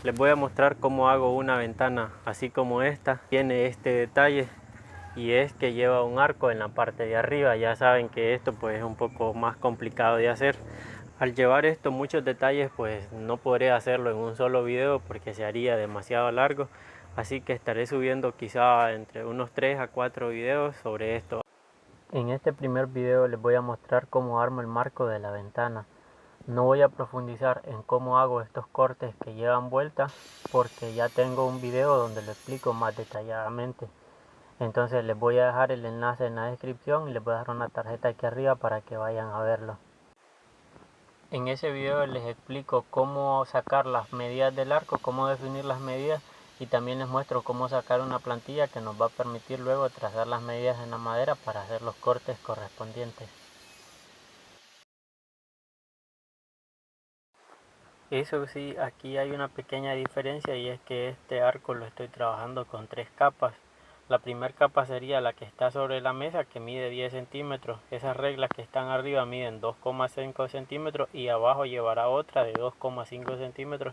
Les voy a mostrar cómo hago una ventana así como esta. Tiene este detalle y es que lleva un arco en la parte de arriba. Ya saben que esto pues es un poco más complicado de hacer. Al llevar esto muchos detalles pues no podré hacerlo en un solo video porque se haría demasiado largo. Así que estaré subiendo quizá entre unos 3 a 4 videos sobre esto. En este primer video les voy a mostrar cómo armo el marco de la ventana. No voy a profundizar en cómo hago estos cortes que llevan vuelta porque ya tengo un video donde lo explico más detalladamente. Entonces les voy a dejar el enlace en la descripción y les voy a dejar una tarjeta aquí arriba para que vayan a verlo. En ese video les explico cómo sacar las medidas del arco, cómo definir las medidas y también les muestro cómo sacar una plantilla que nos va a permitir luego trazar las medidas en la madera para hacer los cortes correspondientes. Eso sí, aquí hay una pequeña diferencia y es que este arco lo estoy trabajando con 3 capas. La primera capa sería la que está sobre la mesa, que mide 10 centímetros. Esas reglas que están arriba miden 2,5 centímetros y abajo llevará otra de 2,5 centímetros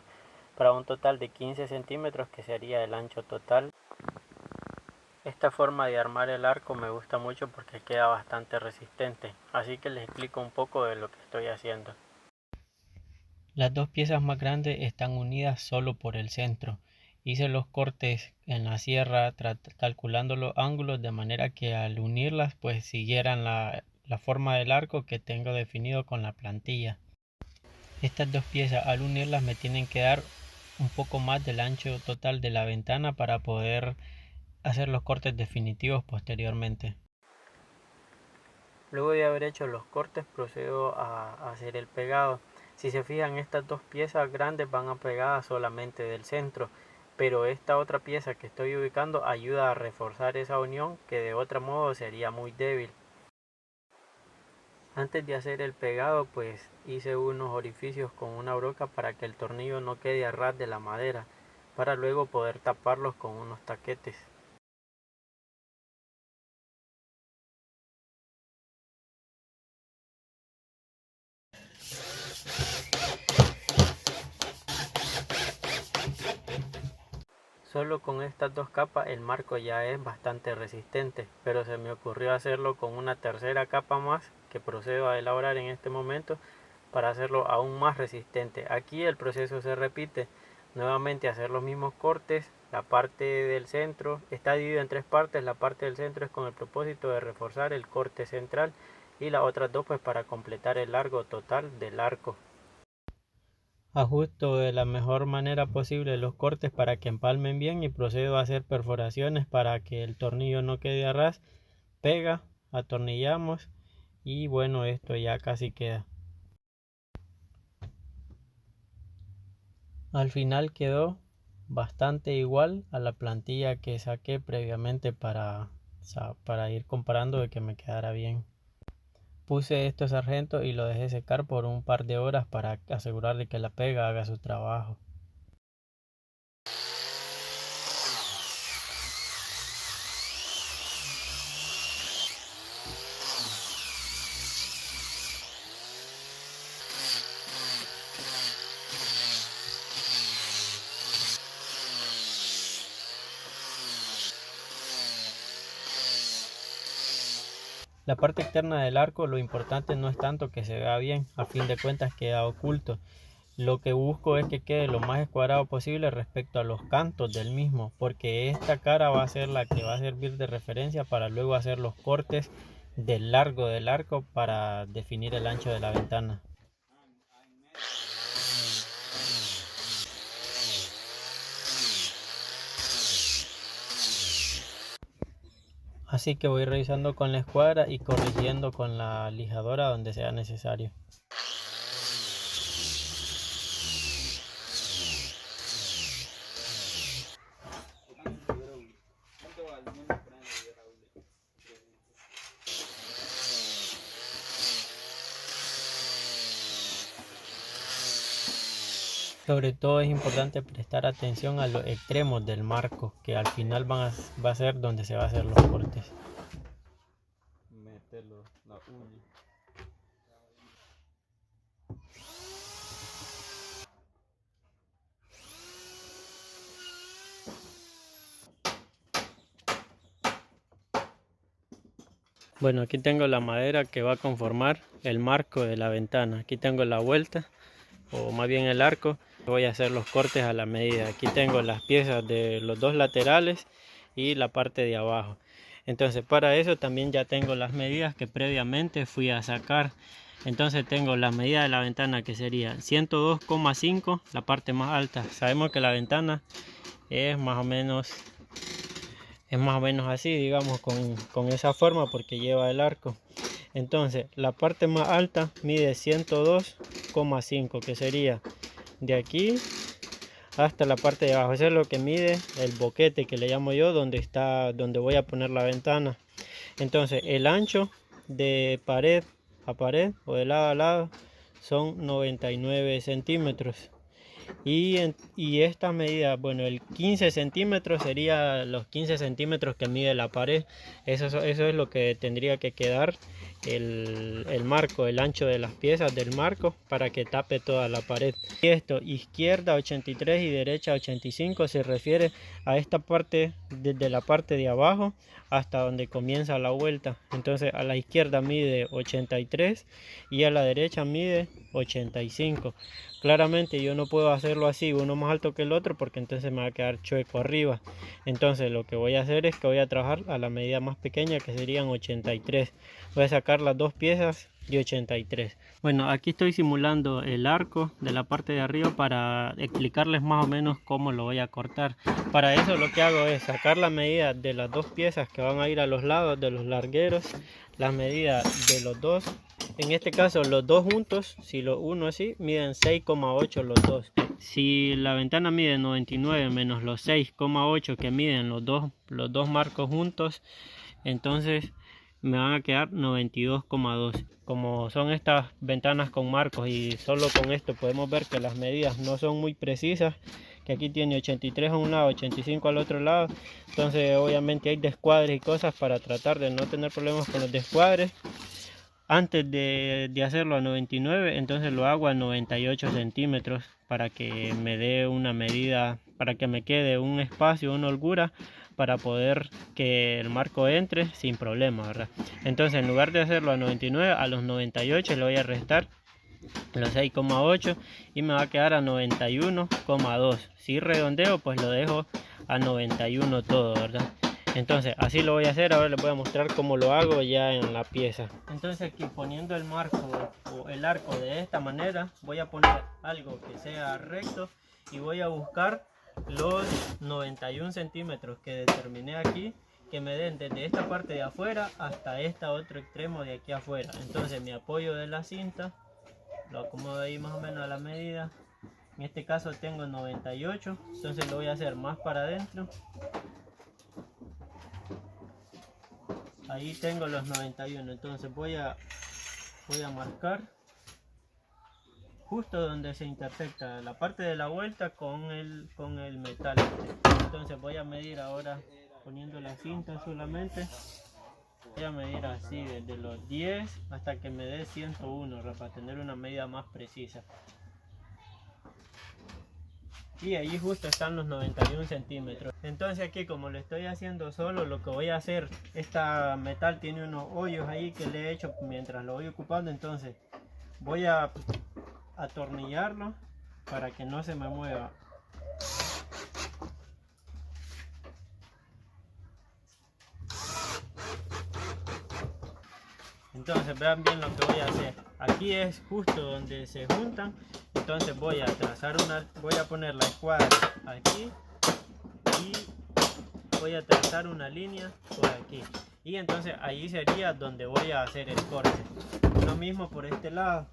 para un total de 15 centímetros que sería el ancho total. Esta forma de armar el arco me gusta mucho porque queda bastante resistente, así que les explico un poco de lo que estoy haciendo. Las dos piezas más grandes están unidas solo por el centro. Hice los cortes en la sierra calculando los ángulos de manera que al unirlas pues siguieran la forma del arco que tengo definido con la plantilla. Estas dos piezas al unirlas me tienen que dar un poco más del ancho total de la ventana para poder hacer los cortes definitivos posteriormente. Luego de haber hecho los cortes procedo a hacer el pegado. Si se fijan, estas dos piezas grandes van a pegadas solamente del centro, pero esta otra pieza que estoy ubicando ayuda a reforzar esa unión que de otro modo sería muy débil. Antes de hacer el pegado pues hice unos orificios con una broca para que el tornillo no quede a ras de la madera, para luego poder taparlos con unos taquetes. Solo con estas dos capas el marco ya es bastante resistente, pero se me ocurrió hacerlo con una tercera capa más que procedo a elaborar en este momento para hacerlo aún más resistente. Aquí el proceso se repite, nuevamente hacer los mismos cortes. La parte del centro está dividida en 3 partes, la parte del centro es con el propósito de reforzar el corte central y las otras dos pues para completar el largo total del arco. Ajusto de la mejor manera posible los cortes para que empalmen bien y procedo a hacer perforaciones para que el tornillo no quede a ras. Pega, atornillamos y bueno, esto ya casi queda. Al final quedó bastante igual a la plantilla que saqué previamente para ir comparando de que me quedara bien. Puse estos sargentos y lo dejé secar por un par de horas para asegurar de que la pega haga su trabajo. La parte externa del arco, lo importante no es tanto que se vea bien, a fin de cuentas queda oculto. Lo que busco es que quede lo más escuadrado posible respecto a los cantos del mismo, porque esta cara va a ser la que va a servir de referencia para luego hacer los cortes del largo del arco para definir el ancho de la ventana. Así que voy revisando con la escuadra y corrigiendo con la lijadora donde sea necesario. Sobre todo es importante prestar atención a los extremos del marco, que al final va a ser donde se va a hacer los cortes. Mételo, la uña. Bueno, aquí tengo la madera que va a conformar el marco de la ventana. Aquí tengo la vuelta, o más bien el arco. Voy a hacer los cortes a la medida. Aquí tengo las piezas de los dos laterales y la parte de abajo. Entonces para eso también ya tengo las medidas que previamente fui a sacar. Entonces tengo la medida de la ventana, que sería 102,5, la parte más alta. Sabemos que la ventana es más o menos así, digamos, con esa forma, porque lleva el arco. Entonces la parte más alta mide 102,5, que sería de aquí hasta la parte de abajo. Eso es lo que mide el boquete, que le llamo yo, donde voy a poner la ventana. Entonces el ancho de pared a pared o de lado a lado son 99 centímetros. Y esta medida, bueno, el 15 centímetros sería los 15 centímetros que mide la pared. Eso es lo que tendría que quedar el marco, el ancho de las piezas del marco, para que tape toda la pared. Y esto, izquierda 83 y derecha 85, se refiere a esta parte, desde la parte de abajo hasta donde comienza la vuelta. Entonces a la izquierda mide 83 y a la derecha mide 85. Claramente yo no puedo hacerlo así, uno más alto que el otro, porque entonces me va a quedar chueco arriba. Entonces lo que voy a hacer es que voy a trabajar a la medida más pequeña, que serían 83. Voy a sacar las dos piezas de 83. Bueno, aquí estoy simulando el arco de la parte de arriba para explicarles más o menos cómo lo voy a cortar. Para eso lo que hago es sacar la medida de las dos piezas que van a ir a los lados de los largueros, las medidas de los dos. En este caso los dos juntos, si lo uno así, miden 6,8 los dos. Si la ventana mide 99 menos los 6,8 que miden los dos marcos juntos, entonces me van a quedar 92,2. Como son estas ventanas con marcos y solo con esto podemos ver que las medidas no son muy precisas, que aquí tiene 83 a un lado, 85 al otro lado. Entonces obviamente hay descuadres y cosas, para tratar de no tener problemas con los descuadres. Antes de hacerlo a 99, entonces lo hago a 98 centímetros para que me dé una medida, para que me quede un espacio, una holgura, para poder que el marco entre sin problema, ¿verdad? Entonces en lugar de hacerlo a 99, a los 98 le voy a restar los 6,8 y me va a quedar a 91,2. Si redondeo, pues lo dejo a 91 todo, ¿verdad? Entonces así lo voy a hacer. Ahora les voy a mostrar cómo lo hago ya en la pieza. Entonces aquí poniendo el marco o el arco de esta manera, voy a poner algo que sea recto y voy a buscar los 91 centímetros que determiné aquí, que me den desde esta parte de afuera hasta este otro extremo de aquí afuera. Entonces mi apoyo de la cinta lo acomodo ahí más o menos a la medida. En este caso tengo 98, entonces lo voy a hacer más para adentro. Ahí tengo los 91, entonces voy a marcar justo donde se intersecta la parte de la vuelta con el metal. Entonces voy a medir ahora poniendo la cinta solamente. Voy a medir así desde los 10 hasta que me dé 101, para tener una medida más precisa. Y allí justo están los 91 centímetros. Entonces aquí, como lo estoy haciendo solo, lo que voy a hacer, esta metal tiene unos hoyos ahí que le he hecho mientras lo voy ocupando. Entonces voy a atornillarlo para que no se me mueva. Entonces vean bien lo que voy a hacer. Aquí es justo donde se juntan. Entonces voy a trazar voy a poner la escuadra aquí y voy a trazar una línea por aquí. Y entonces ahí sería donde voy a hacer el corte. Lo mismo por este lado.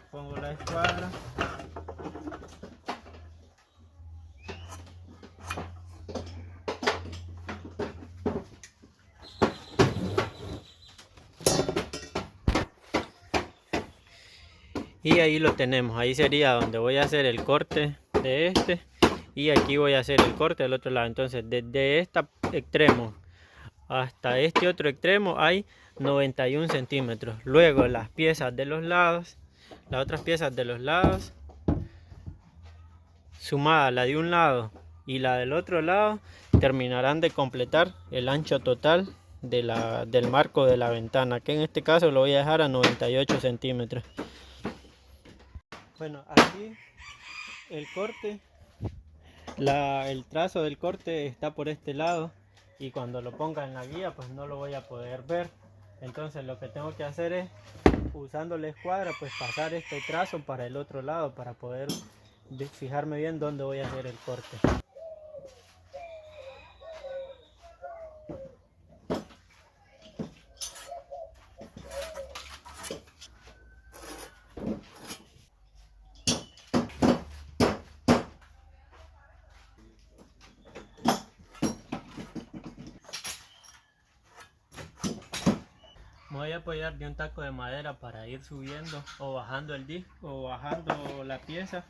Pongo la escuadra. Y ahí lo tenemos. Ahí sería donde voy a hacer el corte de este. Y aquí voy a hacer el corte del otro lado. Entonces desde este extremo hasta este otro extremo hay 91 centímetros. Luego las piezas de los lados, las otras piezas de los lados, sumada la de un lado y la del otro lado, terminarán de completar el ancho total del marco de la ventana, que en este caso lo voy a dejar a 98 centímetros. Bueno, aquí el corte, el trazo del corte está por este lado, y cuando lo ponga en la guía pues no lo voy a poder ver. Entonces lo que tengo que hacer es, usando la escuadra, pues pasar este trazo para el otro lado para poder fijarme bien dónde voy a hacer el corte. Me voy a apoyar de un taco de madera para ir subiendo o bajando el disco o bajando la pieza,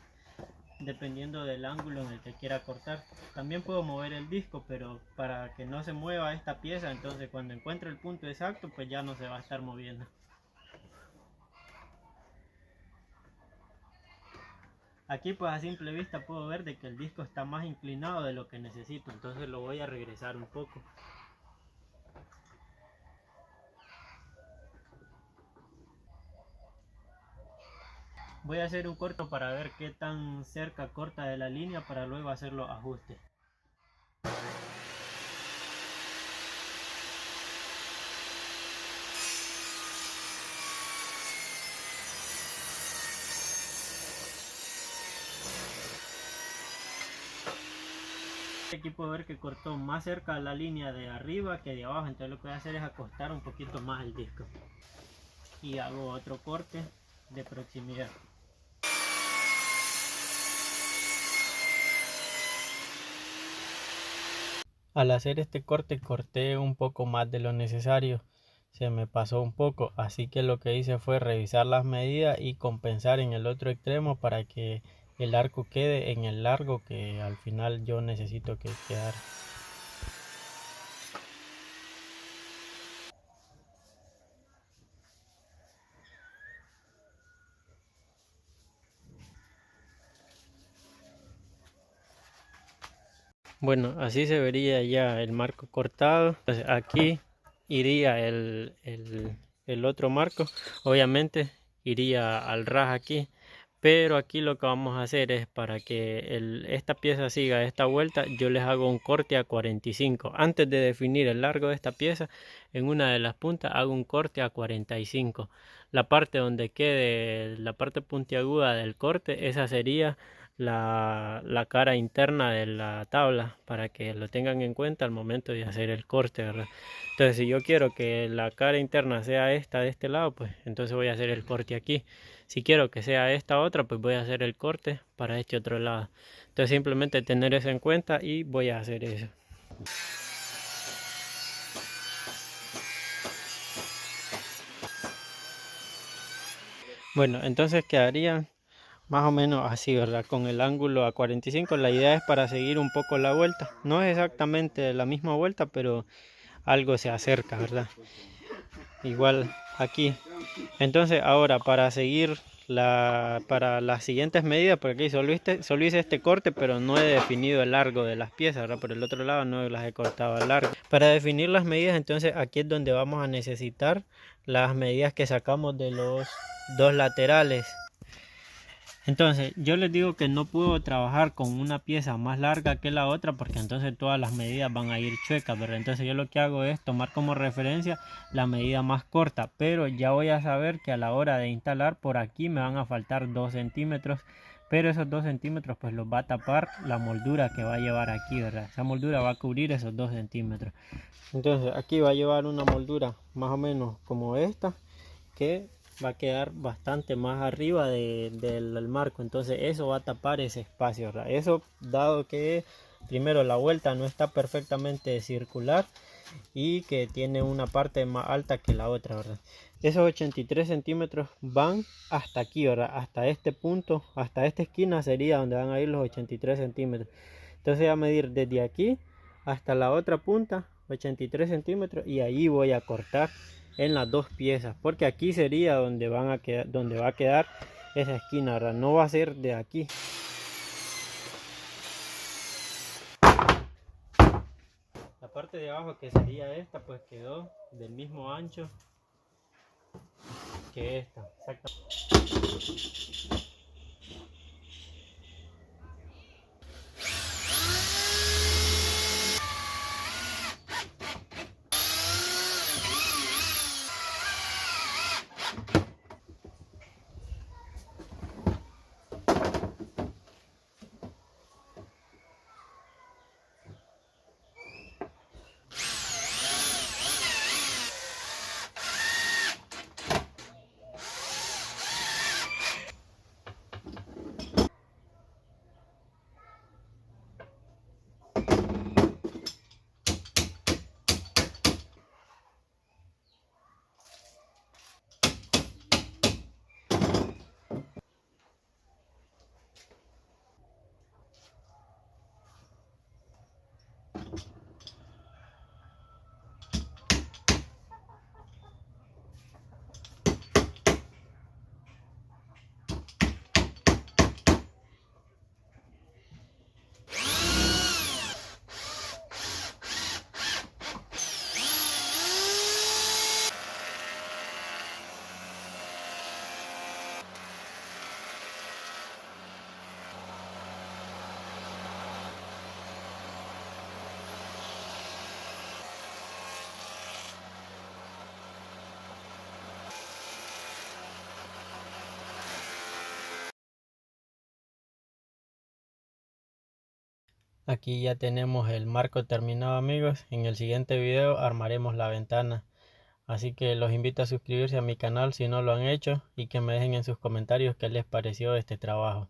dependiendo del ángulo en el que quiera cortar. También puedo mover el disco, pero para que no se mueva esta pieza, entonces cuando encuentre el punto exacto pues ya no se va a estar moviendo. Aquí pues a simple vista puedo ver de que el disco está más inclinado de lo que necesito, entonces lo voy a regresar un poco. Voy a hacer un corte para ver qué tan cerca corta de la línea para luego hacer los ajustes. Aquí puedo ver que cortó más cerca de la línea de arriba que de abajo, entonces lo que voy a hacer es acostar un poquito más el disco. Y hago otro corte de proximidad. Al hacer este corte corté un poco más de lo necesario, se me pasó un poco, así que lo que hice fue revisar las medidas y compensar en el otro extremo para que el arco quede en el largo que al final yo necesito que quedara. Bueno, así se vería ya el marco cortado. Entonces aquí iría el otro marco, obviamente iría al ras aquí, pero aquí lo que vamos a hacer es, para que esta pieza siga esta vuelta, yo les hago un corte a 45. Antes de definir el largo de esta pieza, en una de las puntas hago un corte a 45. La parte donde quede la parte puntiaguda del corte, esa sería la cara interna de la tabla, para que lo tengan en cuenta al momento de hacer el corte, ¿verdad? Entonces si yo quiero que la cara interna sea esta de este lado, pues entonces voy a hacer el corte aquí. Si quiero que sea esta otra, pues voy a hacer el corte para este otro lado. Entonces simplemente tener eso en cuenta y voy a hacer eso. Bueno, entonces quedaría más o menos así, ¿verdad? Con el ángulo a 45. La idea es para seguir un poco la vuelta. No es exactamente la misma vuelta, pero algo se acerca, ¿verdad? Igual aquí. Entonces ahora para seguir para las siguientes medidas, porque aquí solo hice este corte, pero no he definido el largo de las piezas, ¿verdad? Por el otro lado no las he cortado al largo. Para definir las medidas, entonces aquí es donde vamos a necesitar las medidas que sacamos de los dos laterales. Entonces yo les digo que no puedo trabajar con una pieza más larga que la otra, porque entonces todas las medidas van a ir chuecas, ¿verdad? Entonces yo lo que hago es tomar como referencia la medida más corta, pero ya voy a saber que a la hora de instalar por aquí me van a faltar 2 centímetros, pero esos 2 centímetros pues los va a tapar la moldura que va a llevar aquí, ¿verdad? Esa moldura va a cubrir esos 2 centímetros. Entonces aquí va a llevar una moldura más o menos como esta, que va a quedar bastante más arriba del marco, entonces eso va a tapar ese espacio, ¿verdad? Eso dado que primero la vuelta no está perfectamente circular y que tiene una parte más alta que la otra, ¿verdad? Esos 83 centímetros van hasta aquí, ¿verdad? Hasta este punto, hasta esta esquina sería donde van a ir los 83 centímetros. Entonces voy a medir desde aquí hasta la otra punta 83 centímetros y ahí voy a cortar en las dos piezas, porque aquí sería donde va a quedar esa esquina, ¿verdad? No va a ser de aquí. La parte de abajo, que sería esta, pues quedó del mismo ancho que esta. Exactamente. Aquí ya tenemos el marco terminado, amigos. En el siguiente video armaremos la ventana. Así que los invito a suscribirse a mi canal si no lo han hecho y que me dejen en sus comentarios qué les pareció este trabajo.